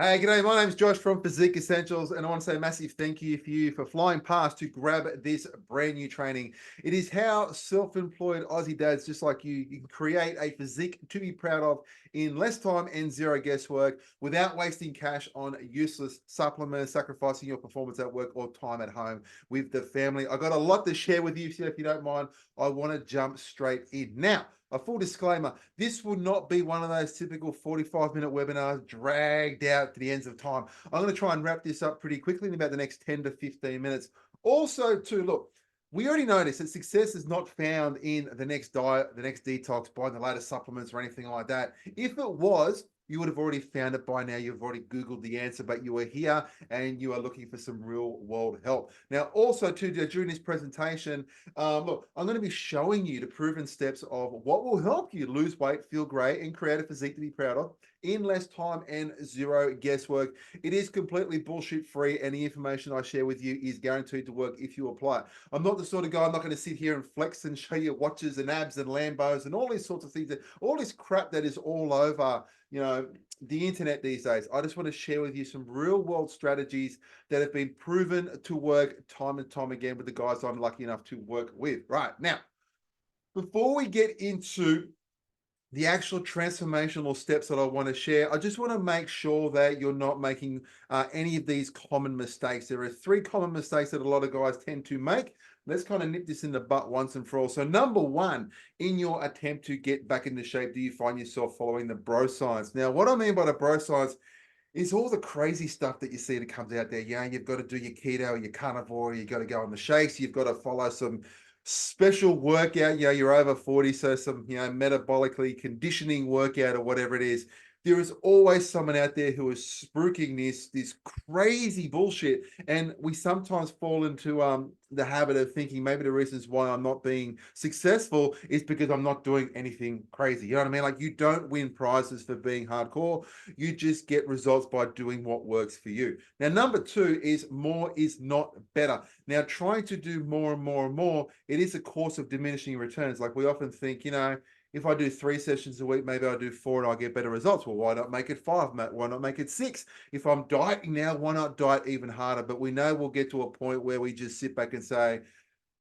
Hey, g'day. My name's Josh from Physique Essentials, and I want to say a massive thank you for flying past to grab this brand new training. It is how self-employed Aussie dads just like you can create a physique to be proud of in less time and zero guesswork without wasting cash on useless supplements, sacrificing your performance at work or time at home with the family. I got a lot to share with you, so if you don't mind, I want to jump straight in. Now, a full disclaimer, this will not be one of those typical 45-minute webinars dragged out to the ends of time. I'm going to try and wrap this up pretty quickly in about the next 10 to 15 minutes. Also, too, look, we already noticed that success is not found in the next diet, the next detox, buying the latest supplements or anything like that. If it was, you would have already found it by now. You've already Googled the answer, but you are here and you are looking for some real world help. Now, also too, during this presentation, look, I'm going to be showing you the proven steps of what will help you lose weight, feel great, and create a physique to be proud of in less time and zero guesswork. It is completely bullshit free, and the information I share with you is guaranteed to work if you apply it. I'm not the sort of guy, I'm not going to sit here and flex and show you watches and abs and Lambos and all these sorts of things, all this crap that is all over, the internet these days. I just want to share with you some real world strategies that have been proven to work time and time again with the guys I'm lucky enough to work with. Right now, before we get into the actual transformational steps that I want to share, I just want to make sure that you're not making any of these common mistakes. There are three common mistakes that a lot of guys tend to make. Let's kind of nip this in the butt once and for all. So number one, in your attempt to get back into shape, do you find yourself following the bro science? Now, what I mean by the bro science is all the crazy stuff that you see that comes out there. You've got to do your keto, your carnivore, you've got to go on the shakes, you've got to follow some special workout. You're over 40, so some, metabolically conditioning workout or whatever it is. There is always someone out there who is spruiking this crazy bullshit, and we sometimes fall into the habit of thinking maybe the reasons why I'm not being successful is because I'm not doing anything crazy. You know what I mean? Like, you don't win prizes for being hardcore. You just get results by doing what works for you. Now, number two is more is not better. Now, trying to do more and more and more, it is a course of diminishing returns. Like, we often think, if I do 3 sessions a week, maybe I'll do 4 and I'll get better results. Well, why not make it 5, Matt? Why not make it 6? If I'm dieting now, why not diet even harder? But we know we'll get to a point where we just sit back and say,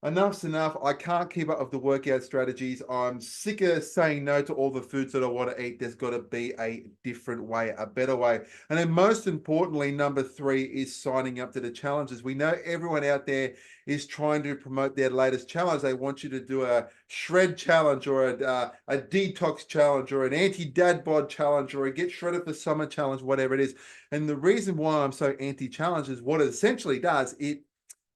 enough's enough. I can't keep up with the workout strategies. I'm sick of saying no to all the foods that I want to eat. There's got to be a different way, a better way. And then most importantly, number 3 is signing up to the challenges. We know everyone out there is trying to promote their latest challenge. They want you to do a shred challenge or a detox challenge or an anti-dad bod challenge or a get shredded for summer challenge, whatever it is. And the reason why I'm so anti-challenge is what it essentially does, it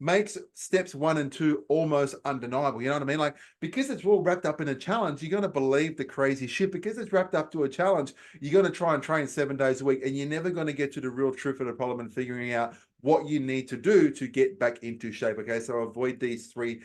makes steps 1 and 2 almost undeniable. You know what I mean? Like, because it's all wrapped up in a challenge, you're going to believe the crazy shit. Because it's wrapped up to a challenge, you're going to try and train 7 days a week, and you're never going to get to the real truth of the problem and figuring out what you need to do to get back into shape. Okay, so avoid these 3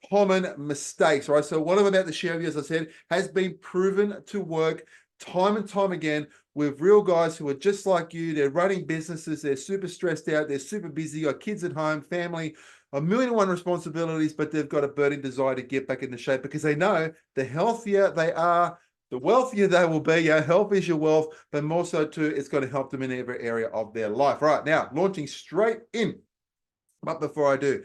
common mistakes, right? So what I'm about to share with you, as I said, has been proven to work time and time again with real guys who are just like you. They're running businesses, they're super stressed out, they're super busy, got kids at home, family, a million and one responsibilities, but they've got a burning desire to get back into shape because they know the healthier they are, the wealthier they will be. Your health is your wealth, but more so too, it's going to help them in every area of their life. Right now, launching straight in. But before I do,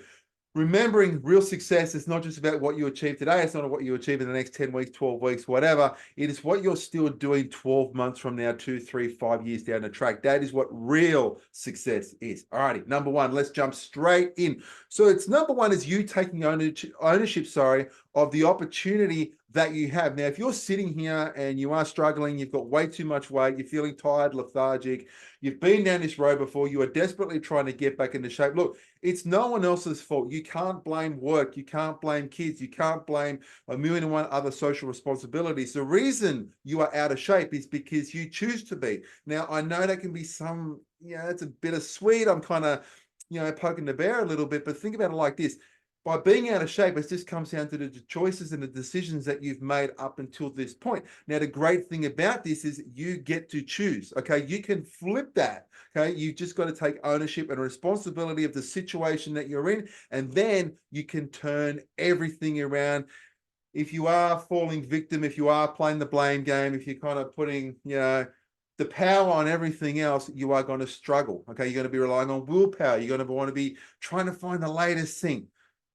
remembering real success is not just about what you achieve today. It's not what you achieve in the next 10 weeks, 12 weeks, whatever. It is what you're still doing 12 months from now, 2, 3, 5 years down the track. That is what real success is. All righty. Number 1, let's jump straight in. So it's number 1 is you taking ownership, of the opportunity that you have. Now, if you're sitting here and you are struggling, you've got way too much weight, you're feeling tired, lethargic, you've been down this road before, you are desperately trying to get back into shape. Look, it's no one else's fault. You can't blame work. You can't blame kids. You can't blame a million and one other social responsibilities. The reason you are out of shape is because you choose to be. Now, I know that can be it's a bittersweet. I'm kind of, poking the bear a little bit, but think about it like this. By being out of shape, it just comes down to the choices and the decisions that you've made up until this point. Now, the great thing about this is you get to choose, okay? You can flip that, okay? You've just got to take ownership and responsibility of the situation that you're in, and then you can turn everything around. If you are falling victim, if you are playing the blame game, if you're kind of putting, the power on everything else, you are going to struggle. Okay. You're going to be relying on willpower. You're going to want to be trying to find the latest thing.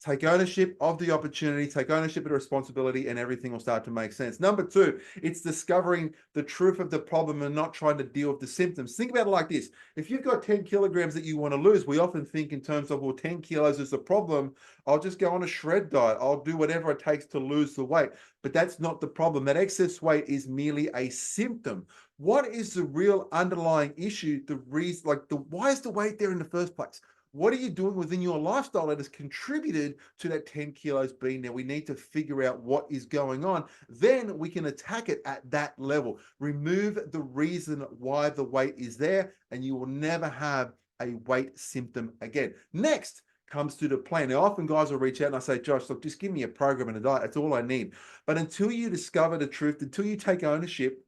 Take ownership of the opportunity, take ownership of the responsibility, and everything will start to make sense. Number two, it's discovering the truth of the problem and not trying to deal with the symptoms. Think about it like this. If you've got 10 kilograms that you want to lose, we often think in terms of, well, 10 kilos is the problem. I'll just go on a shred diet. I'll do whatever it takes to lose the weight. But that's not the problem. That excess weight is merely a symptom. What is the real underlying issue? The reason, why is the weight there in the first place? What are you doing within your lifestyle that has contributed to that 10 kilos being there? We need to figure out what is going on. Then we can attack it at that level. Remove the reason why the weight is there, and you will never have a weight symptom again. Next comes to the plan. Now, often guys will reach out and I say, Josh, look, just give me a program and a diet. That's all I need. But until you discover the truth, until you take ownership,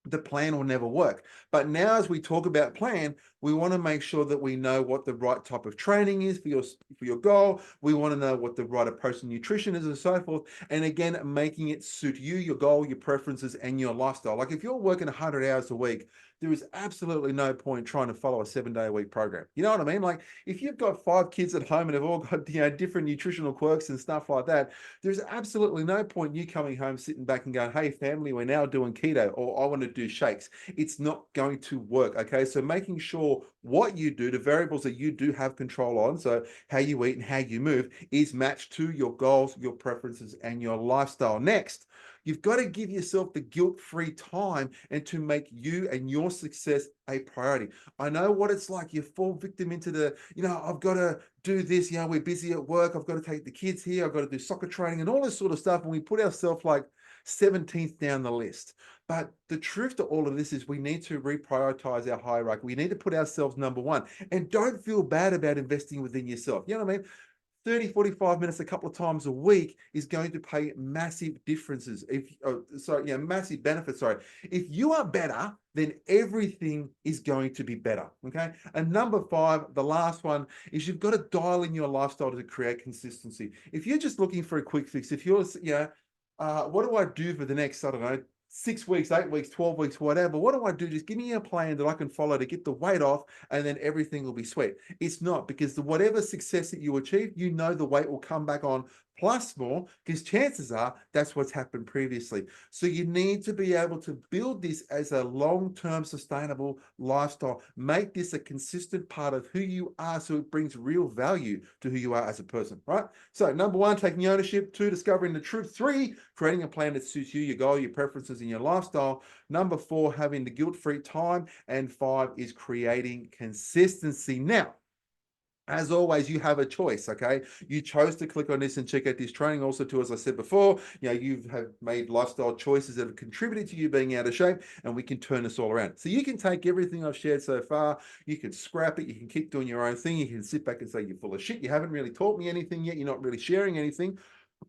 the plan will never work. But now as we talk about plan, we want to make sure that we know what the right type of training is for your goal. We want to know what the right approach to nutrition is and so forth. And again, making it suit you, your goal, your preferences, and your lifestyle. Like if you're working 100 hours a week, there is absolutely no point trying to follow a 7-day-a-week program. You know what I mean? Like if you've got 5 kids at home and they've all got different nutritional quirks and stuff like that, there's absolutely no point you coming home, sitting back and going, hey family, we're now doing keto, or I want to do shakes. It's not going to work. Okay. So making sure what you do, the variables that you do have control on, so how you eat and how you move, is matched to your goals, your preferences, and your lifestyle. Next, you've got to give yourself the guilt-free time and to make you and your success a priority. I know what it's like. You fall victim into the, I've got to do this, we're busy at work. I've got to take the kids here. I've got to do soccer training and all this sort of stuff. And we put ourselves like 17th down the list. But the truth to all of this is we need to reprioritize our hierarchy. We need to put ourselves number one, and don't feel bad about investing within yourself. You know what I mean? 30, 45 minutes a couple of times a week is going to pay massive differences. Massive benefits. Sorry. If you are better, then everything is going to be better. Okay. And number 5, the last one, is you've got to dial in your lifestyle to create consistency. If you're just looking for a quick fix, if you're, what do I do for the next, I don't know, 6 weeks, 8 weeks, 12 weeks, whatever. What do I do? Just give me a plan that I can follow to get the weight off, and then everything will be sweet. It's not, because whatever success that you achieve, the weight will come back on plus more, because chances are that's what's happened previously. So you need to be able to build this as a long-term sustainable lifestyle. Make this a consistent part of who you are, so it brings real value to who you are as a person, right? So number 1, taking ownership. 2, discovering the truth. 3, creating a plan that suits you, your goal, your preferences, and your lifestyle. Number 4, having the guilt-free time. And 5 is creating consistency. Now, as always, you have a choice, okay? You chose to click on this and check out this training. Also, too, as I said before, you have made lifestyle choices that have contributed to you being out of shape, and we can turn this all around. So you can take everything I've shared so far, you can scrap it, you can keep doing your own thing, you can sit back and say you're full of shit, you haven't really taught me anything yet, you're not really sharing anything.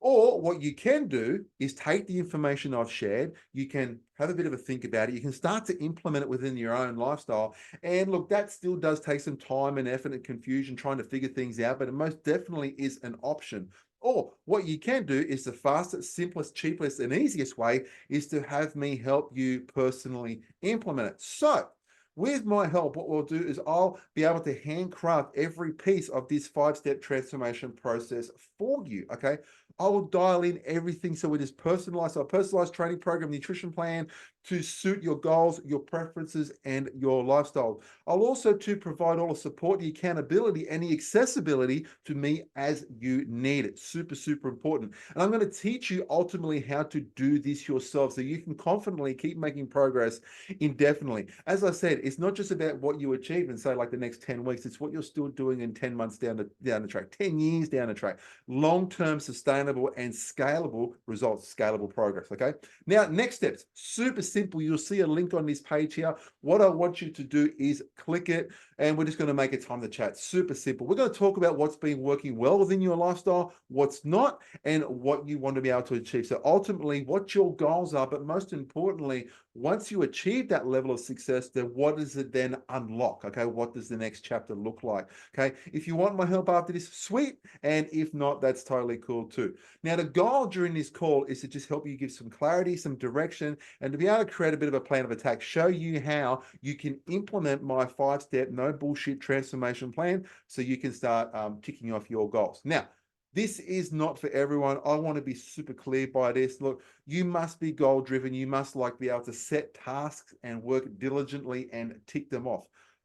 Or what you can do is take the information I've shared, you can have a bit of a think about it, you can start to implement it within your own lifestyle. And look, that still does take some time and effort and confusion trying to figure things out, but it most definitely is an option. Or what you can do is the fastest, simplest, cheapest, and easiest way is to have me help you personally implement it. So with my help, what we'll do is I'll be able to handcraft every piece of this 5-step transformation process for you, okay? I will dial in everything so it is personalized, so a personalized training program, nutrition plan to suit your goals, your preferences, and your lifestyle. I'll also provide all the support, the accountability, and the accessibility to me as you need it. Super, super important. And I'm going to teach you ultimately how to do this yourself so you can confidently keep making progress indefinitely. As I said, it's not just about what you achieve in, say, like the next 10 weeks. It's what you're still doing in 10 months down the track, 10 years down the track. Long-term, sustainable, and scalable results, scalable progress, okay? Now, next steps, super simple. You'll see a link on this page here. What I want you to do is click it, and we're just going to make a time to chat. Super simple. We're going to talk about what's been working well within your lifestyle, what's not, and what you want to be able to achieve. So ultimately, what your goals are, but most importantly, Once you achieve that level of success, then what does it then unlock? Okay, what does the next chapter look like? Okay, if you want my help after this, sweet. And if not, that's totally cool too. Now, the goal during this call is to just help you give some clarity, some direction, and to be able to create a bit of a plan of attack, show you how you can implement my 5-step, no bullshit transformation plan so you can start ticking off your goals. Now, this is not for everyone. I want to be super clear by this. Look, you must be goal driven. You must be able to set tasks and work diligently and tick them off.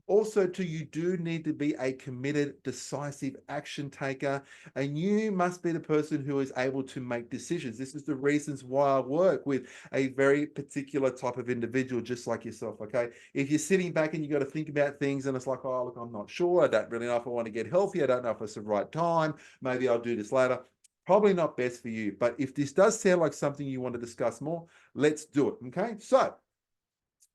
Also, too, you do need to be a committed, decisive action taker, and you must be the person who is able to make decisions. This is the reasons why I work with a very particular type of individual, just like yourself, okay? If you're sitting back and you got to think about things and it's like, oh, look, I'm not sure. I don't really know if I want to get healthy. I don't know if it's the right time. Maybe I'll do this later. Probably not best for you. But if this does sound like something you want to discuss more, let's do it, okay? So,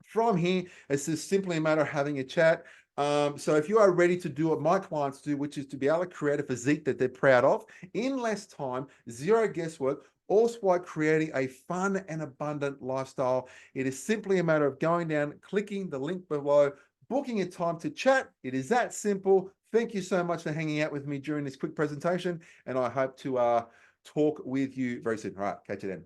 from here, it's just simply a matter of having a chat. So if you are ready to do what my clients do, which is to be able to create a physique that they're proud of in less time, zero guesswork, also while creating a fun and abundant lifestyle, it is simply a matter of going down, clicking the link below, booking a time to chat. It is that simple. Thank you so much for hanging out with me during this quick presentation, and I hope to talk with you very soon. All right, catch you then.